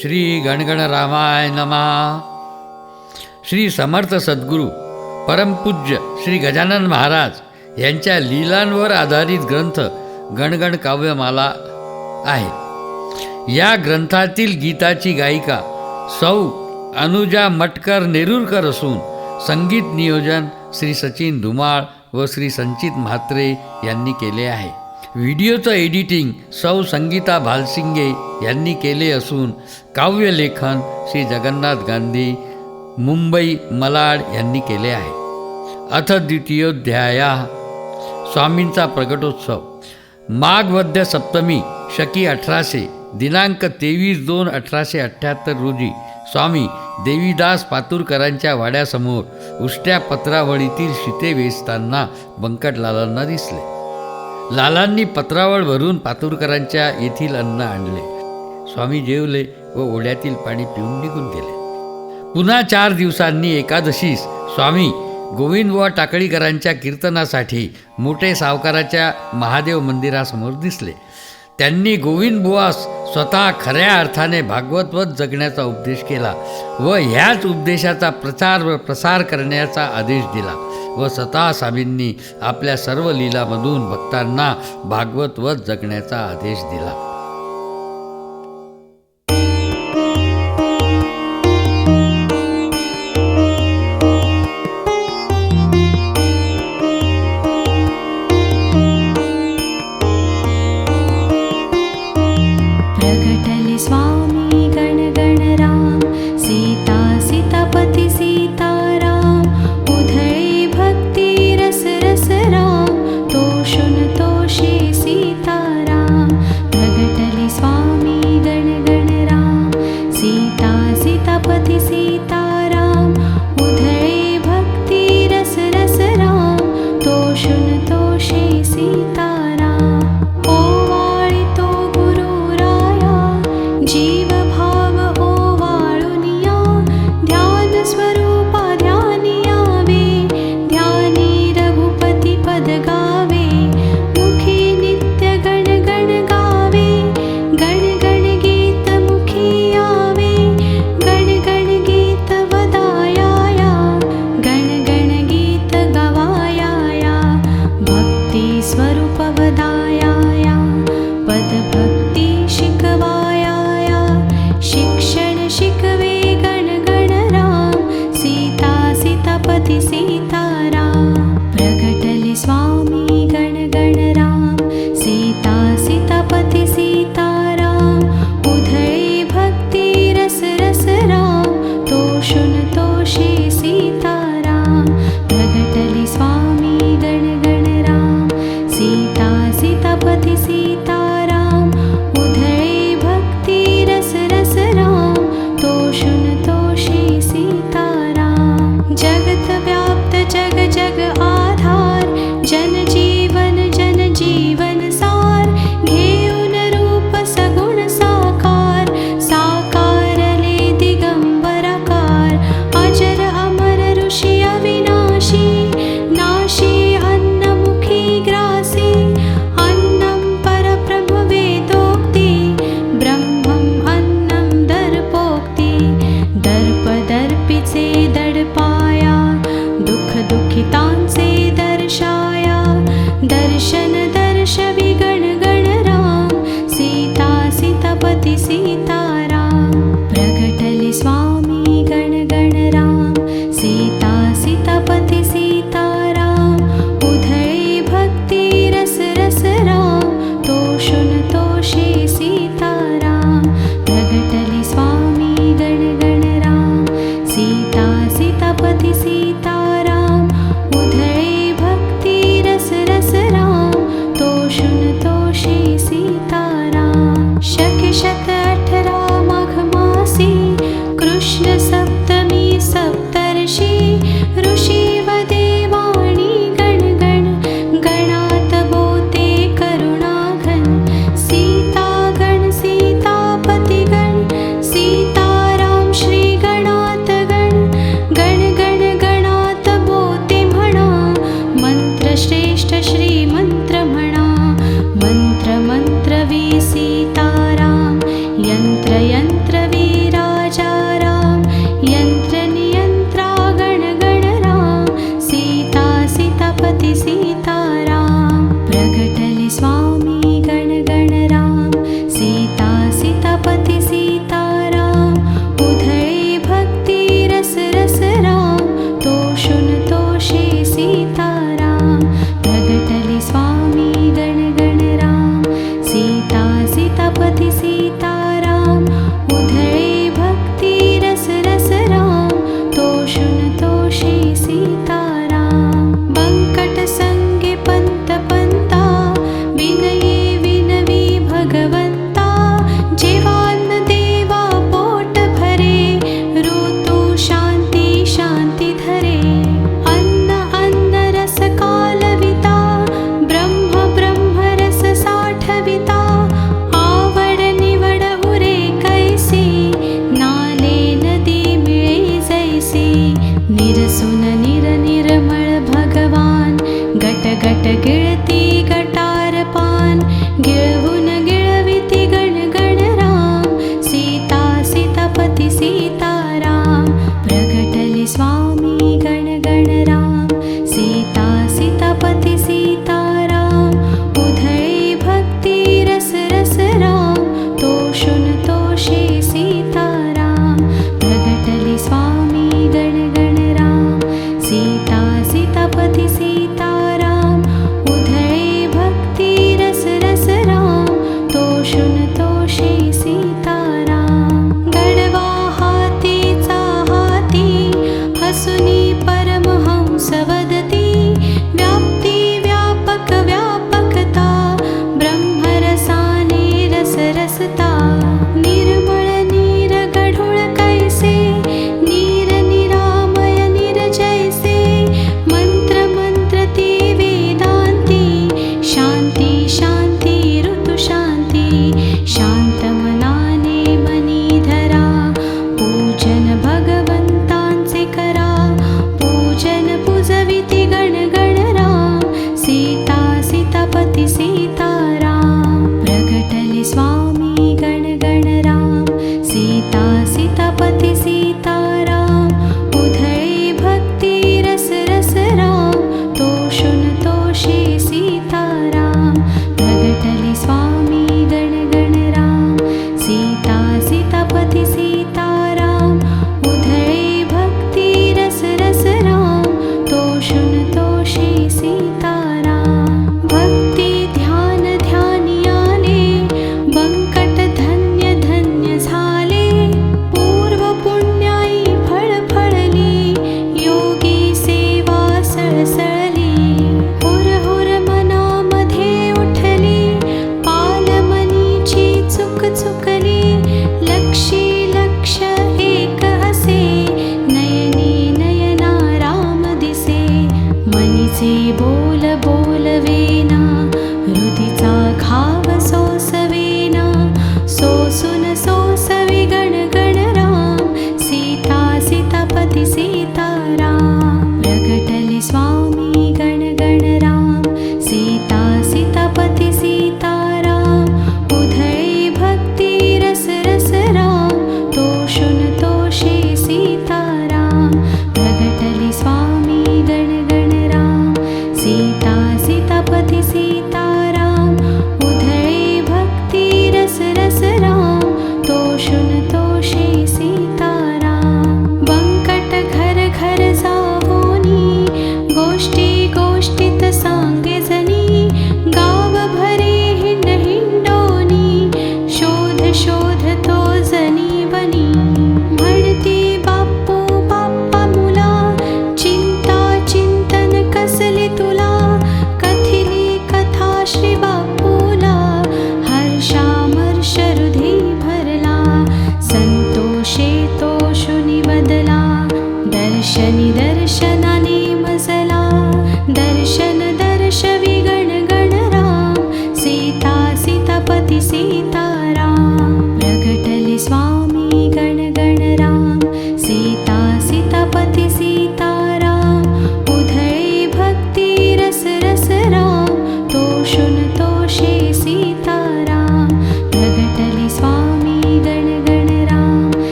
श्री गणगणरामाय नमः. श्री समर्थ सद्गुरू परमपूज्य श्री गजानन महाराज यांच्या लीलांवर आधारित ग्रंथ गणगण काव्यमाला आहे. या ग्रंथातील गीताची गायिका सौ अनुजा मटकर नेरुरकर असून संगीत नियोजन श्री सचिन धुमाळ व श्री संचित म्हात्रे यांनी केले आहे. व्हिडिओचं एडिटिंग सौ संगीता भालसिंगे यांनी केले असून काव्यलेखन श्री जगन्नाथ गांधी मुंबई मलाड यांनी केले आहे. अथ द्वितीयोध्याया. स्वामींचा प्रगटोत्सव. माघ वद्य सप्तमी शकी 1800 दिनांक 23/2/1878 रोजी स्वामी देवीदास पातुरकरांच्या वाड्यासमोर उष्ट्या पत्रावळीतील शिते वेचताना बंकटलालांना दिसले. लालांनी पत्रावळ भरून पातुरकरांच्या येथील अन्न आणले. स्वामी जेवले व ओढ्यातील पाणी पिऊन निघून गेले. पुन्हा 4 दिवसांनी एकादशीस स्वामी गोविंदबुवा टाकळीकरांच्या कीर्तनासाठी मोठे सावकाराच्या महादेव मंदिरासमोर दिसले. त्यांनी गोविंदबुवास स्वतः खऱ्या अर्थाने भागवतवत जगण्याचा उपदेश केला व ह्याच उपदेशाचा प्रचार व प्रसार करण्याचा आदेश दिला व स्वतः स्वामींनी आपल्या सर्व लीलामधून भक्तांना भागवतवत जगण्याचा आदेश दिला. श्री मंत्र म्हणा, मंत्र मंत्रवी सीताराम.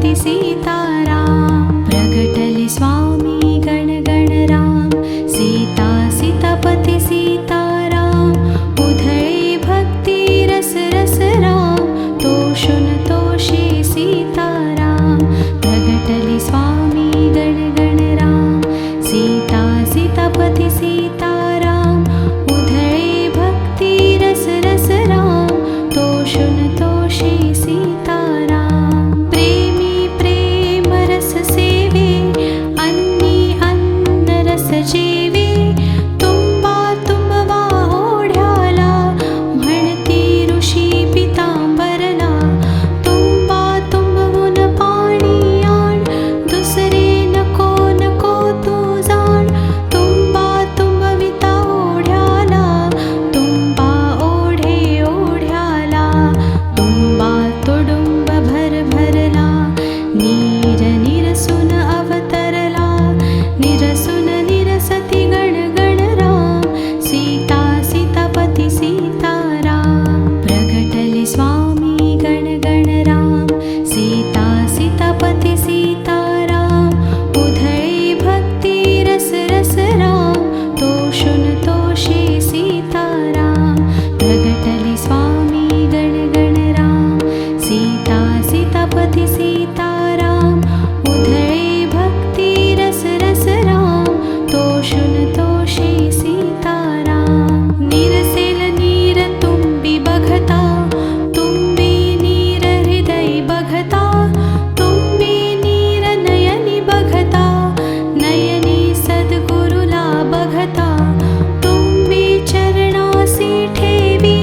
सीतापती सीताराम प्रगटले स्वामी गण गण राम सीता सीतापती सीताराम उधळे भक्ती रस रस राम तोषुन तोषे सीताराम प्रगटले स्वामी गण गण राम सीता सीतापती सीताराम उधळे भक्ती रस रस राम तोषुन तोषे सीताराम प्रेमी प्रेम रस सेवे अन्नी अन्न रस जेवे तुंबा तुंबवा ओढ्याला म्हणती ऋषी पितांबरला तुंबा तुंबवून पाणी आण दुसरे नको नको तू जाण तुंबा तुंबविता ओढ्याला तुंबा ओढे ओढ्याला तुंबा तुडुंब भर भरला नीर निरसुन अवतरला निरसुन निरसती गण गण राम सीता सीतापती सीताराम प्रगटले स्वामी गण गण राम सीता सीतापती सीताराम उधळे भक्ती रस रस राम तोषुन तोषे सीताराम प्रगटले स्वामी गण गण राम सीता सीतापती सीताराम उधळे भक्ती रस रस राम तोषुन तोषे सीताराम निरसेल नीर तुंबी बघता तुंबी नीर हृदय बघता तुंबी नीर नयनी बघता नयनी सद्गुरुला बघता तुंबी चरणासी ठेवी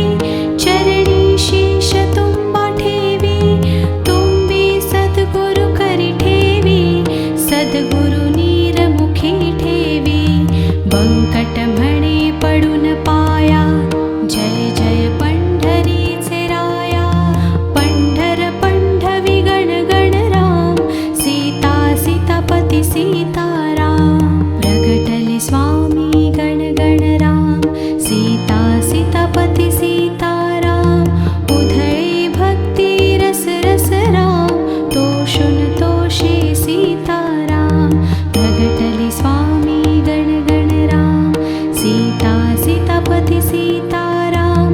चरणी शीश तुंबा ठेवी तुंबी सद्गुरु करी ठेवी सद्गुरु नीर मुखी ठेवी बंकट म्हणे पडून पाया जय जय पंढरीचे राया पंढर पंढवी गण गण राम सीता सीतापती सीताराम प्रगटले स्वामी गण गण राम सीता सीतापती सीताराम उधळे भक्ती रस रस राम तोषुन तोषे सीताराम प्रगटले स्वामी गण गण राम सीता सीतापती सीताराम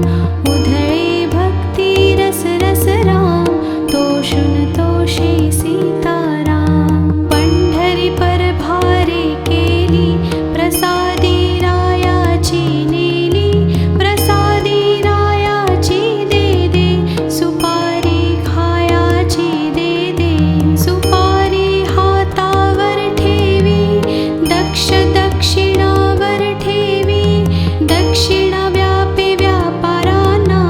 उधळे भक्ती रस रस राम तोषुन तोषे सीताराम पंढरी पर भारे केली प्रसादी रायाची नेली प्रसादी रायाची दे दे सुपारी खायाची दे दे सुपारी हातावर ठेवी दक्ष दक्षिणावर ठेवी दक्षिणा व्यापे व्यापारांना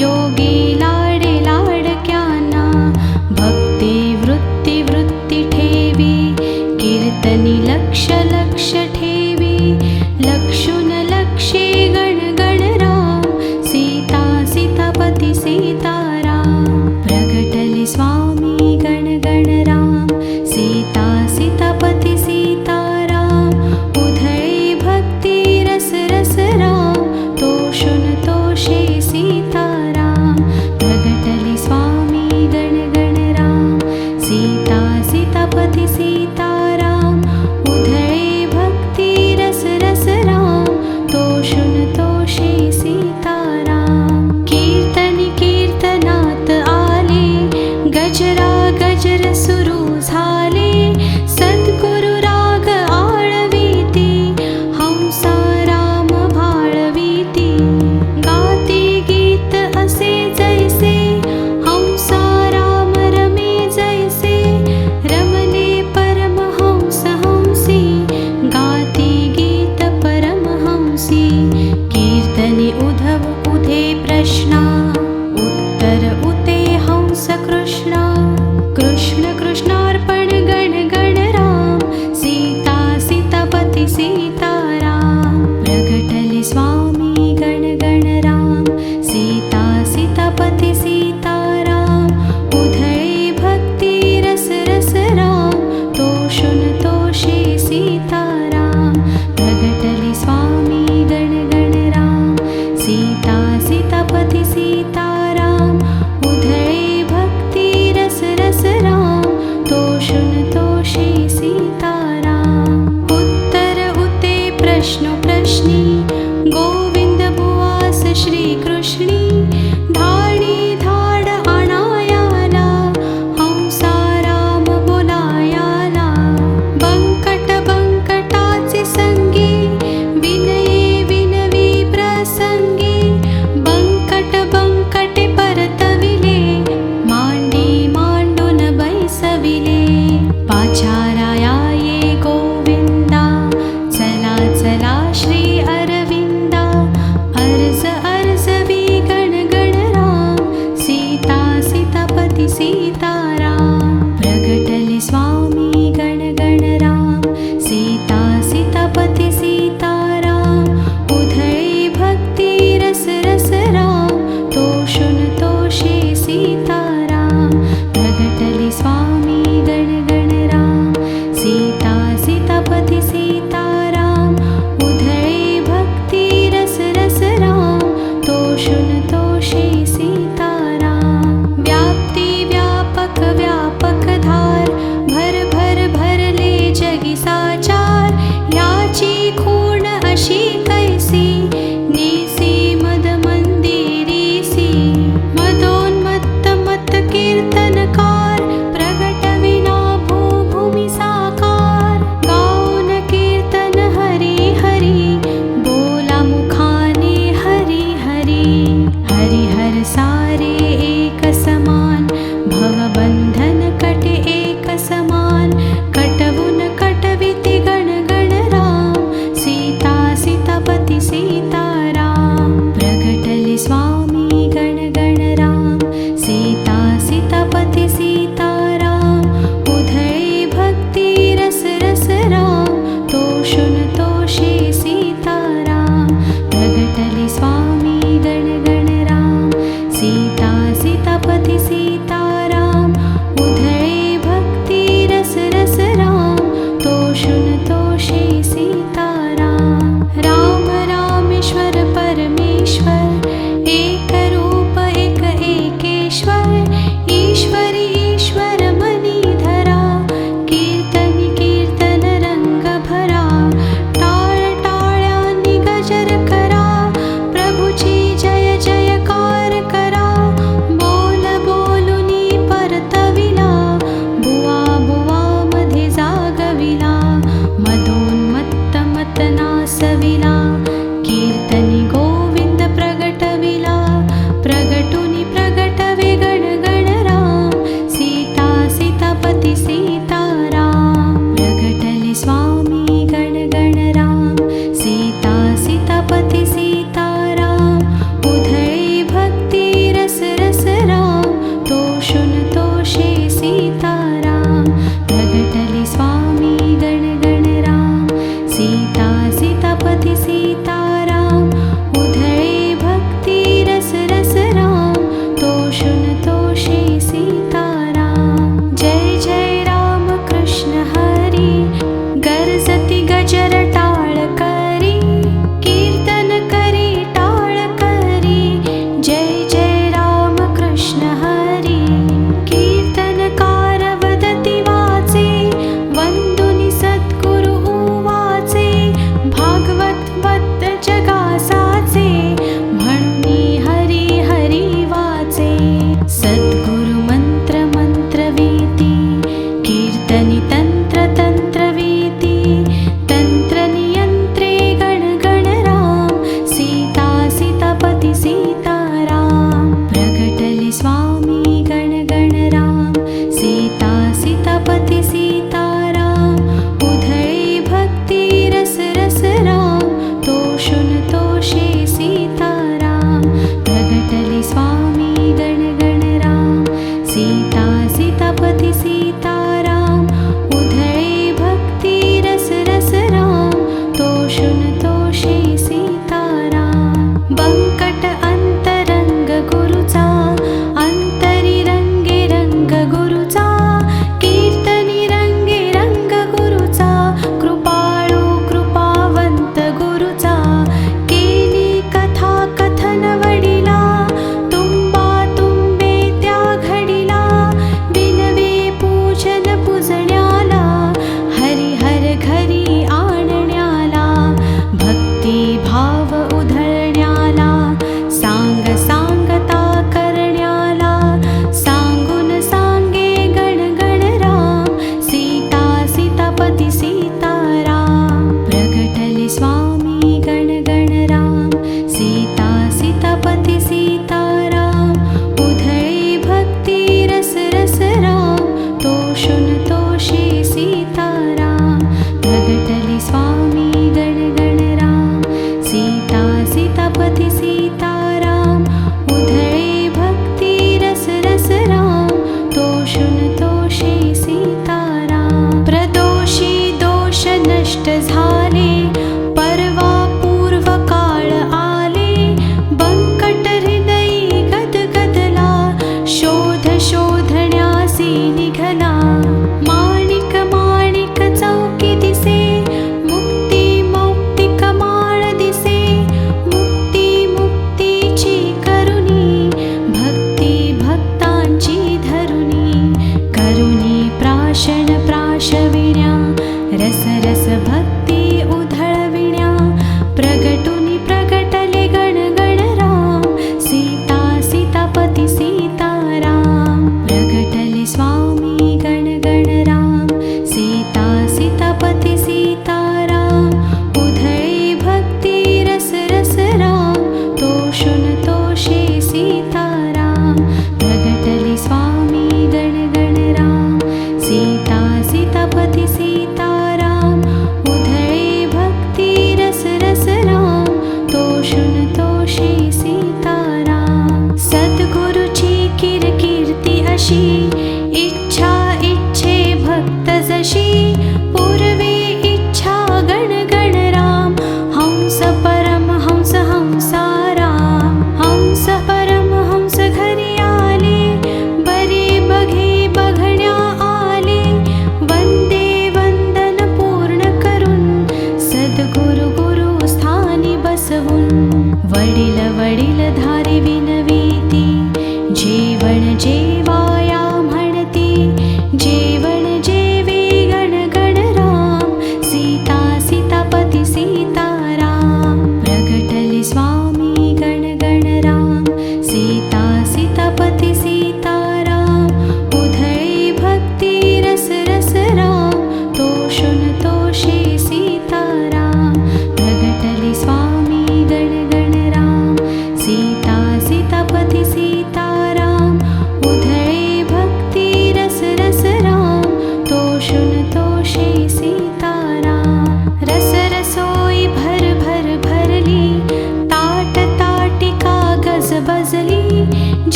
योगी लाडे लाडक्यांना भक्ती वृत्ती वृत्ती ठेवी कीर्तनी लक्ष लक्ष ठेवी लक्षुन लक्षे गण गण राम सीता सीतापती सीताराम प्रगटले स्वामी गण गण राम सीता सीतापती सीताराम उधळे भक्ती रस रस राम तोषुन तोषे सीताराम प्रगटले स्वामी गण गण राम सीता सीतापती सीताराम उधळे भक्ती रस रस राम तोषुन तोषे सीताराम कीर्तनी कीर्तनात आले गजरा गजर सुरू झाले सद्गुरु राग आळवीती हंसा राम भाळवीती गाती गीत असे जैसे हंसा राम रमे जैसे रमले परमहंस हंसी गाती गीत परमहंसी कीर्तनी उधव उधे प्रश्ना उत्तर उते हंस कृष्णा कृष्ण कृष्णार्पण गण गण राम सीता सीतापती सीताराम प्रगटले स्वामी गण गण राम सीता सीतापती सीताराम उधळे भक्ती रस रस राम तोषुन तोषे सीताराम प्रगटले स्वामी गण गण राम सीता सीतापती सीताराम उधळे भक्ती रस रस राम सीताराम प्रगटले स्वामी गण गण राम सीता सीतापती सीताराम उधळे भक्ती रस रस राम तोषुन तोषे सीताराम प्रगटले स्वामी गण गण राम सीता सीतापती सीताराम उधळे भक्ती रस रस राम तोषुन तोषे सीताराम जय जय राम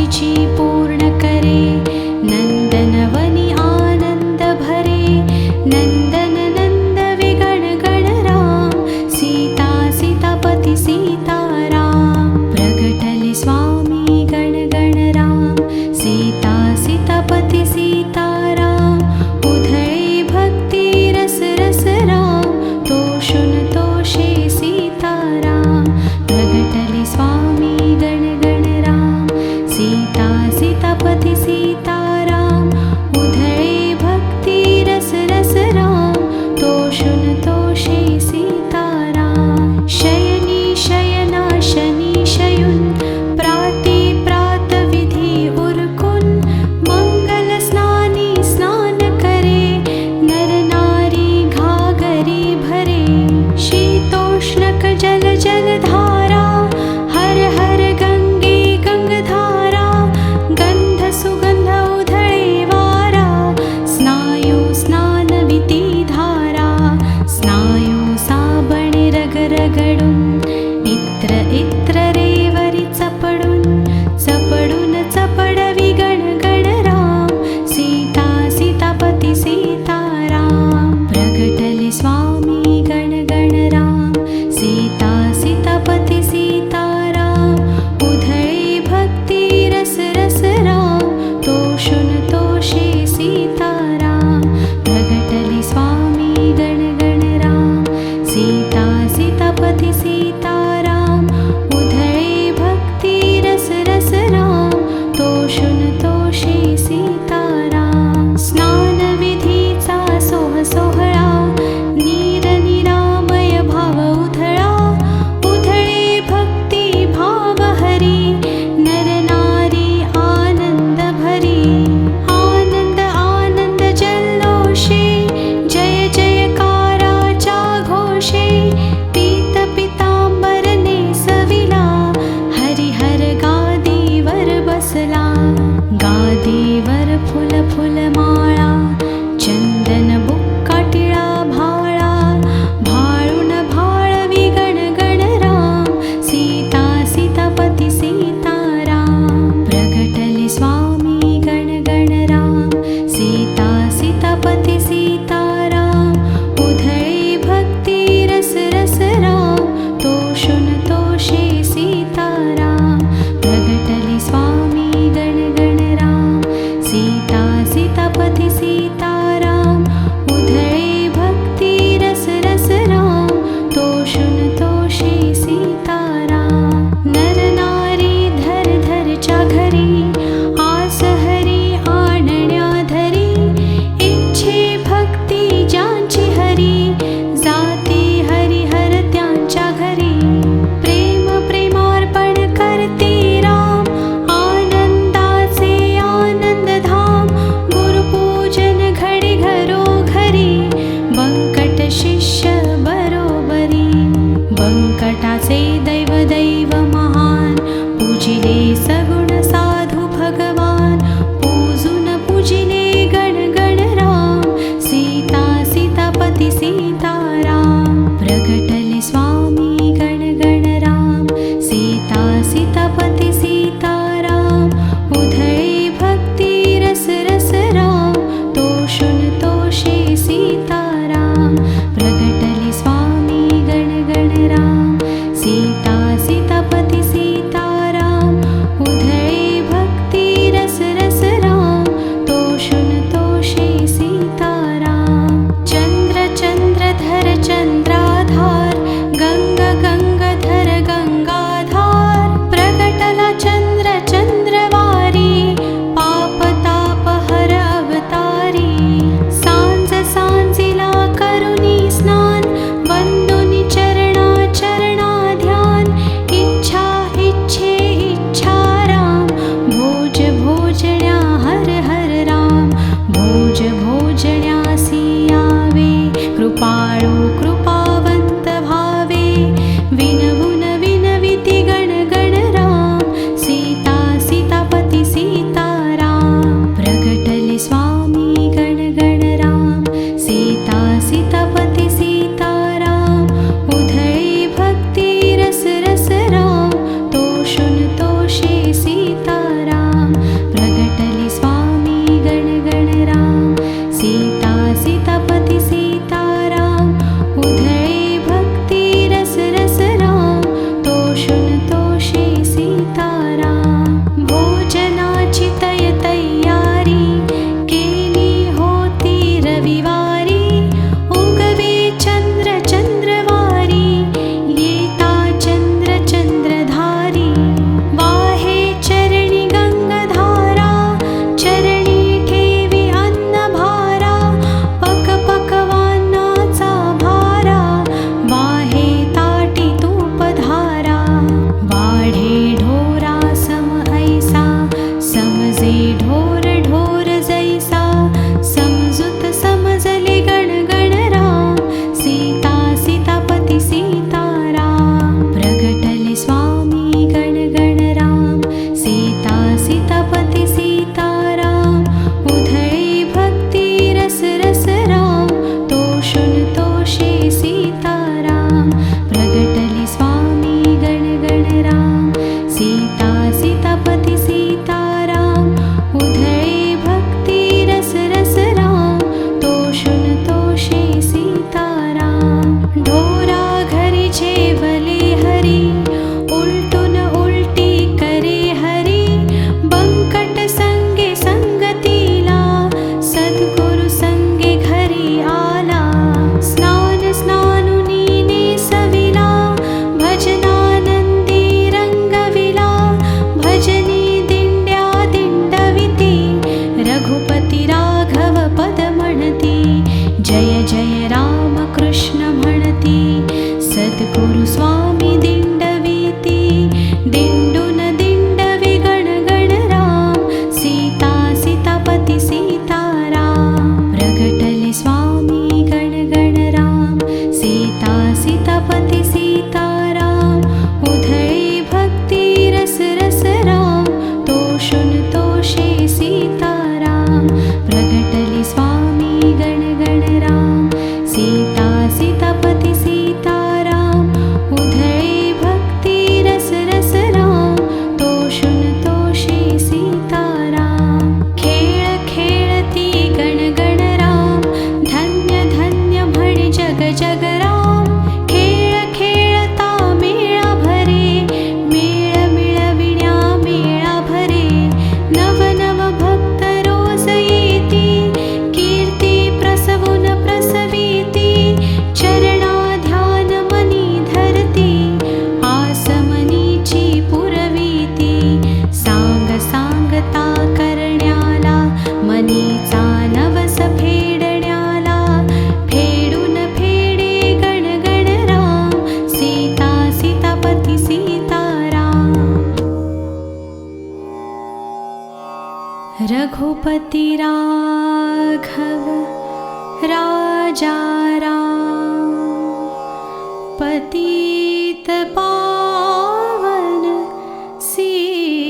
आशीची पूर्ण करे नंदनवनी आनंद भरे नंदन नंद विगण गण राम सीता सीतापती सीताराम प्रगटले स्वामी गण गण राम सीता सीतापती सीताराम उधळे भक्ती रस रस राम तोषुन तोषे सीताराम प्रगटले स्वामी गण गण राम सीता सीता रघुपति राघव राजा राम पतित पावन सीताराम।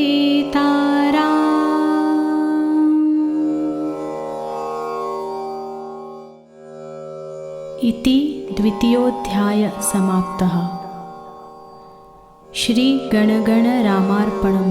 इति द्वितीयोऽध्यायः समाप्तः। श्री गणगण रामार्पणम्।